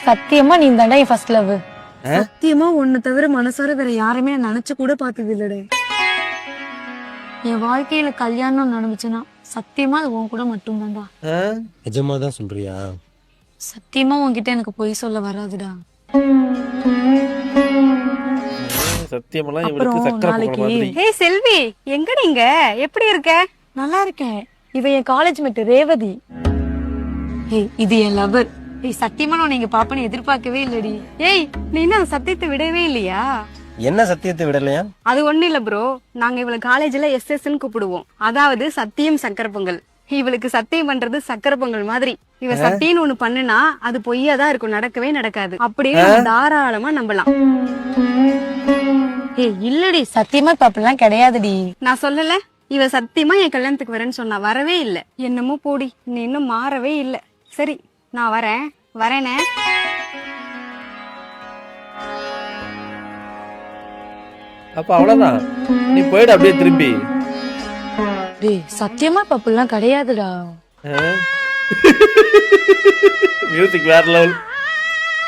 சத்தியமா நீ தாண்டா என் ஃபர்ஸ்ட் லவ். சத்தியமா உன்னை தவிர மனசார வேற யாருமே நான் நினைச்சு கூட பார்த்தது இல்லடே. என் வாழ்க்கையில கல்யாணம் நடந்துச்சுன்னா சத்தியமா அது உன் கூட மட்டும் தான்டா. நிஜமா தான் சொல்றியா? சத்தியமா உன்கிட்ட எனக்கு பொய் சொல்ல வராதுடா. சத்தியமெல்லாம் அப்புறம் இவளுக்கு சக்கரை நாளைக்கு பொங்கல் மாதிரி. ஏய் செல்வி, எங்க நீங்க? எப்படி இருக்க? நல்லா இருக்கேன். இவ என் காலேஜ் மேட் ரேவதி. ஏய் இது என் லவர். ஏய் சத்தியமா நான் நீங்க பாப்பன்னு எதிர்பார்க்கவே இல்லடி. ஏய் நீ என்ன சத்தியத்தை விடவே இல்லையா? என்ன சத்தியத்தை விடலையா? அது ஒண்ணு இல்ல ப்ரோ, நாங்க இவள காலேஜ்ல எஸ்எஸ்ன்னு கூப்பிடுவோம். அதாவது சத்தியம் சக்கரை பொங்கல். இவளுக்கு சத்தியம் பண்றது சக்கரை பொங்கல் மாதிரி. இவ சத்தியம்னு ஒண்ணு பண்ணுனா அது பொய்யா தான் இருக்கும், நடக்கவே நடக்காது. அப்படியே நம்ம தாராளமா நம்பலாம். ஏய் இல்லடி, சத்தியமா பாப்பெல்லாம் கிடையாதுடி. நான் சொல்லல, இவ சத்தியமா என் கல்யாணத்துக்கு வரேன்னு சொன்னா, வரவே இல்ல. என்னமோ போடி, நீ இன்னும் மாறவே இல்ல. சரி நான் வரேனே. அப்ப அவ்வளவுதான், நீ போயிடு அப்படியே திரும்பி. டேய் சத்தியமா பாப்பெல்லாம் கிடையாதுடா. மியூசிக் வேற லெவல்.